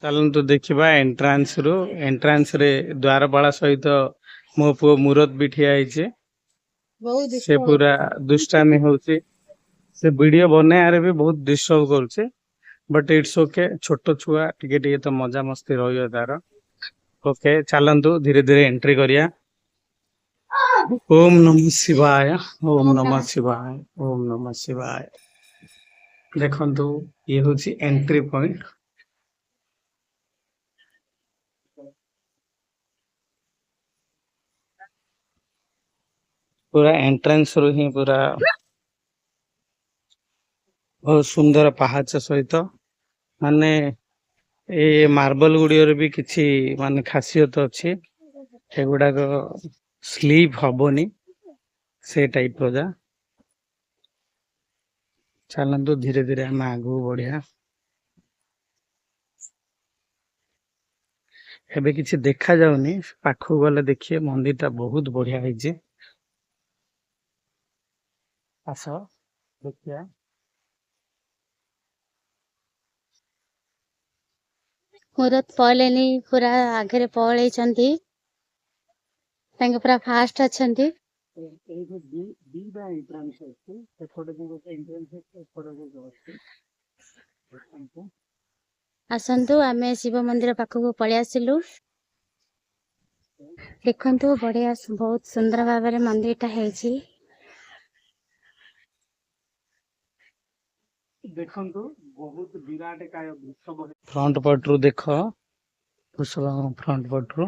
चलतु देखा एंट्रांस रे द्वारपाल सहित मो पु मुरत भी ठिया से पूरा दुष्टामी होची से वीडियो बनाया भी बहुत डिस्टर्ब करुचे बट इट्स ओके छोट छुआ टिके तो मजा मस्ती रही तार ओके चलतु धीरे धीरे एंट्री करिया। ओम नमः शिवाय ओम नमः शिवाय ओम नमः शिवाय। देखंतु ये होची एंट्री पॉइंट। पूरा एंट्रेंस रू ही पूरा बहुत सुंदर पहाच सहित माने ए मार्बल गुड़ियर भी किछि माने खासियत अच्छी एगुड़ाक स्लीप हबनी से टाइप रो जा। चलतु धीरे धीरे हम आगू बढ़िया। एबे किछि देखा जाउनी पाखु गले देखिए मंदिर टा बहुत बढ़िया है। आस देखिया मुरत पळेनी पूरा आगे पळेइचंती तांके पूरा फास्ट अछंती। आसंतु आमे शिव मंदिर पाखକୁ पळि आसिलु। देखंतु बढ़िया बहुत सुंदर भाबरे मंदिरटा हेछि। देखंतु बहुत विराट काय वृषभ फ्रंट पटरू देख वृषभ फ्रंट पटरू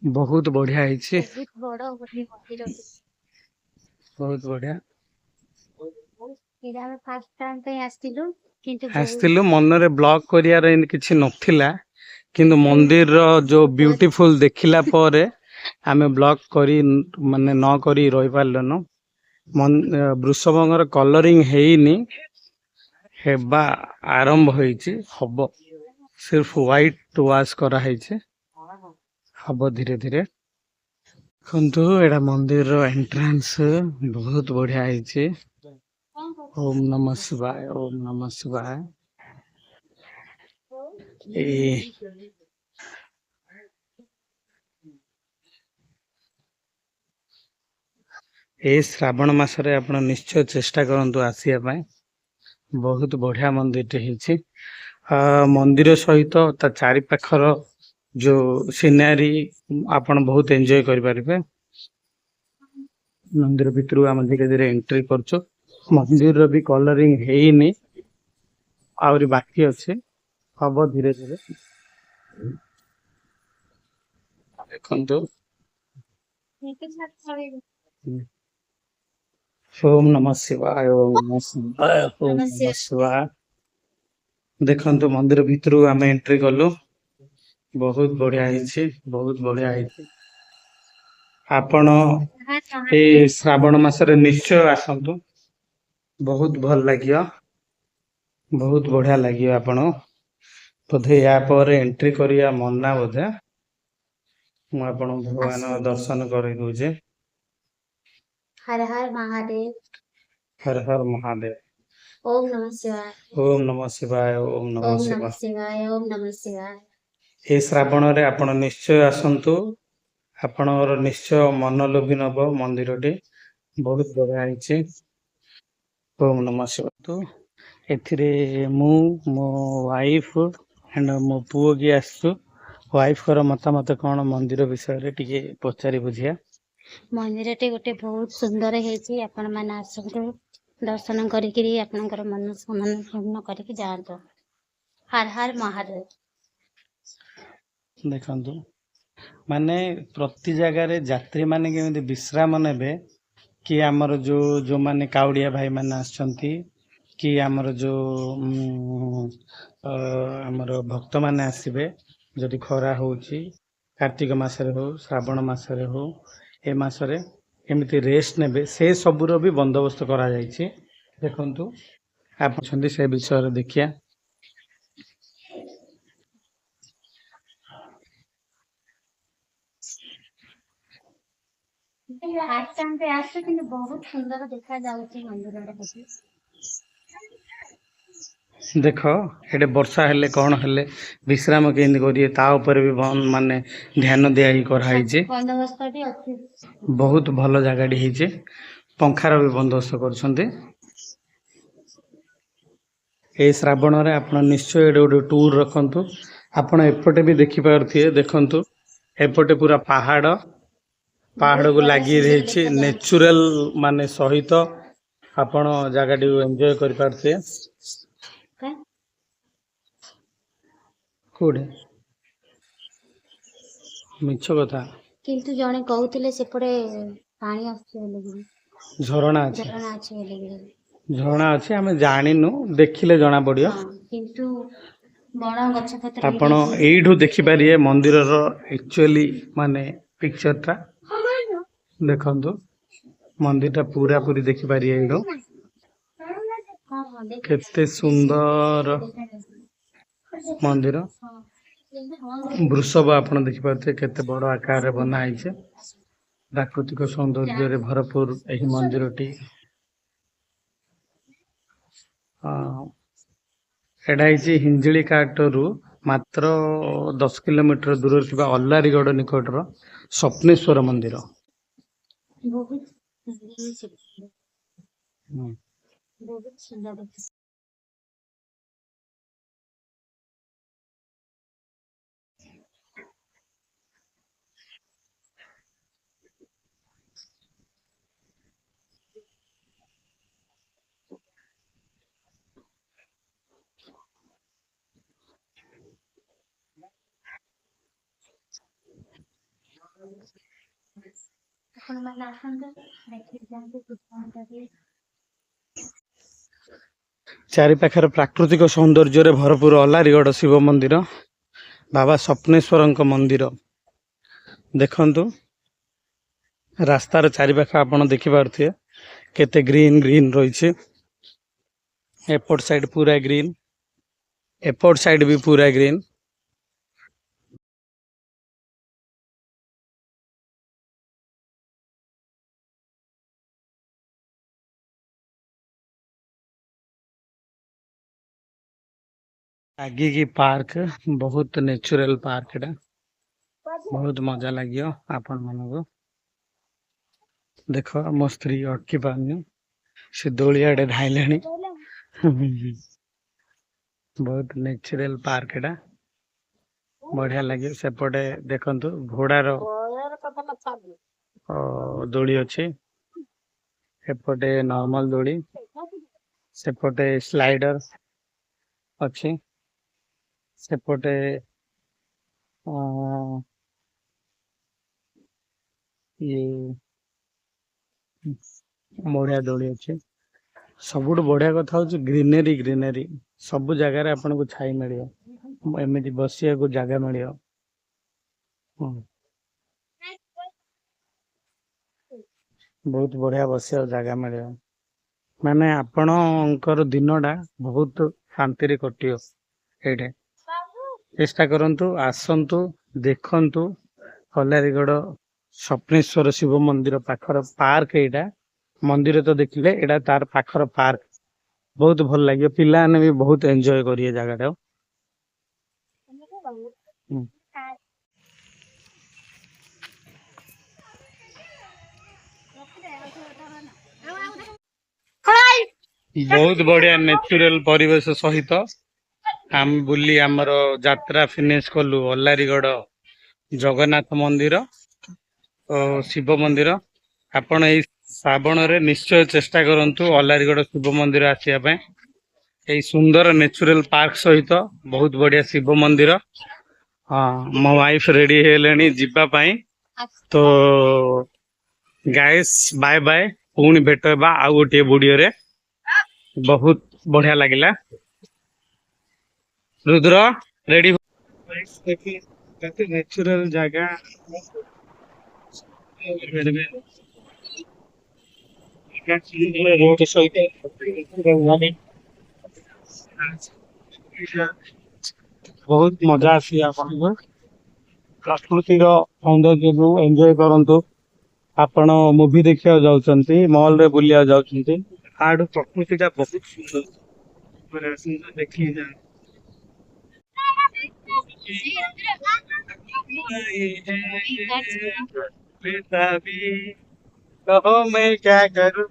बहुत बढ़िया है। बहुत बड़ मंदिर बहुत बढ़िया इरा फर्स्ट टाइम पे आस्तिलु किंतु आसलु मन रे ब्लॉक करियार किछि नथिला किंतु मंदिर रो जो ब्यूटीफुल देखिला परे आमे ब्लॉक करी माने न करी रहि पारलनो। वृषभंगर कलरिंग हेइनी हेबा आरंभ होईची हब सिर्फ व्हाइट वाश करा हेइचे हब धीरे धीरे। देखंतु एडा मंदिर रो एंट्रेंस बहुत बढ़िया हेइचे। ओम नमः शिवाय ओम नमः शिवाय। ए श्रावण मासरे आपण निश्चय चेष्टा करंतु आसिया पाए बहुत बढ़िया मंदिर टे हेछि। मंदिर सहित ता चारि पाखर जो सीनरी आपण बहुत एंजॉय करि परिबे। मंदिर भितरु हम धीरे धीरे एंट्री करछो। मंदिर रो भी कलरिंग हेइनी आउरी बाकी अछि हब धीरे धीरे। देखंतु ओम नमः शिवाय ओम नमः शिवाय ओम नमः शिवाय। देखंतु मंदिर भितरु आमे एंट्री कलु बहुत बढ़िया हेछि बहुत बढ़िया हेछि। आपण ए श्रावण मासरे निश्चय आसंतु बहुत भल लागियो बहुत बढ़िया लागियो। आपण बोधे या पर एंट्री करिया मन्ना बोधे मु आपण भगवान दर्शन करि दोजे। हर हर महादेव हर हर महादेव ओम नमः शिवाय ओम नमः शिवाय ओम नमः ओम नमः शिवाय। शिवाय ओम नमः शिवाय। ए श्रावण रे आपण निश्चय आसंतु आपणर निश्चय मन लोभी नब मंदिर टे बहुत बढ़िया हेछि। ओम नमः शिवाय। तो एथिरे मु मो वाइफ एंड मो पुओ की आसु वाइफ कर मतामत कोन मंदिर विषय रे टिके पचारि बुझिया। मंदिर टे गोटे बहुत सुंदर हेछि आपण माने आसंतु दर्शन करिकरी आपनकर मन पूर्ण करिकि जातो। हर हर महादेव। देखंतु माने प्रति जगह रे यात्री माने केमिति विश्राम नेबे कि हमर जो माने काउडिया भाई माने आछंती कि हमर जो हमर भक्त माने आसीबे जदि खरा होउची कार्तिक मासरे हो श्रावण मासरे हो ए मासरे केमिति रेस्ट नेबे से सबुरो भी बंदोबस्त करा जायछि। देखंतु आप छंदी से विषय रे देखिया। फास्ट टाइम पे आसे किंतु बहुत सुंदर देखा जाउची मंदिर रे। देख ये वर्षा हेले कौन हेले विश्राम केन्द्र करिए ता ऊपर भी माने ध्यान दिया ही कराई बंदोबस्त भी अच्छी बहुत भल जगह होइछे पंखार भी बंदोबस्त कर श्रावण रे आप निश्चय गोटे टूर रखु आपण एपटे भी देखि पारथिए देखंतु एपटे पूरा पहाड़ पहाड़ को लगी रही नेचुरल माने सहित आपण जगह एंजॉय कर पारथिए कोडे मिछ कथा किंतु जने कहउतिले सेपटे पानी आछे बोली झरणा अछि झरना आछे बोली झरणा अछि हमें जानिनु देखिले जना पड़ियो किंतु बड़ा गछ पत्र आपण एइठु देखि पारिए मंदिर रो एक्चुअली माने पिक्चर ता देखंतु मंदिर ता पूरा पूरी देखि पारिए एइठु केते सुंदर मंदिर वृषभ आपण देखि पारते केते बड़ आकार रे बना आइछे प्राकृतिक सौंदर्य रे भरपूर एही मंदिरटी एटा हिंजिली काटरू मात्र 10 किलोमीटर दूर थिबा अल्लारीगढ़ निकटर स्वप्नेश्वर मंदिर बहुत सुंदर चारि पाखर प्राकृतिक सौंदर्य भरपूर अल्लारीगढ़ शिव मंदिर बाबा स्वप्नेश्वर मंदिर देखंतु रास्तार चारि पाख आपण देखि पारथिए केते ग्रीन ग्रीन रही एपट साइड पूरा ग्रीन एपट साइड भी पूरा ग्रीन आगे की पार्क बहुत नेचुरल पार्क एटा बहुत मजा लगियो आपण मानको देख मो स्त्री अटकी पारनी से दोलियाडे धाइलेनी बहुत नेचुरल पार्क एटा बढ़िया लगे सेपटे देखंतु घोड़ार दोली अच्छी एपटे नॉर्मल दोली सेपटे स्लाइडर अच्छी सेपटे ये बढ़िया दोली अच्छे सबुठ बढ़िया कथा हूँ ग्रीनरी ग्रीनरी सब जगार आपन को छाई मिल एमती बसिया को जगह मिल बहुत बढ़िया बसिया जगह मिल माने आपणकर दिनटा बहुत शांति रे कटियो एठे चेष्टा करंतु आसंतु देखंतु अल्लारीगढ़ स्वप्नेश्वर शिव मंदिर पाखर पार्क एटा मंदिर तो देखिले एटा तार पाखर पार्क बहुत भल लगे पिला ने भी बहुत एंजॉय करिए जगह बहुत बढ़िया नेचुरल परिवेश सहित आम बुली आमर यात्रा फिनिश कलु अल्लारीगढ़ जगन्नाथ मंदिर और शिव मंदिर आपण ए श्रावण रे निश्चय चेष्टा करंतु अल्लारीगढ़ शिव मंदिर आसिया पे ए सुंदर नेचुरल पार्क सहित बहुत बढ़िया शिव मंदिर हाँ मो वाइफ रेडी हेलेनी जिबा पाई तो गाइस बाय बाय पुणी भेट हेबा आ गोटे वीडियो रे बहुत बढ़िया लगिला रुद्र रेडी नेचुरल जगह बहुत मजा आसी आपन प्रकृति सौंदर्य को एंजॉय करंतु आपण मूवी देखिया जाउछंती मॉल रे बुलिया जाउछंती आडू प्रकृति का बहुत सुंदर पूरा सुंदर देखिए जाए बेटा भी कहो मैं क्या करूं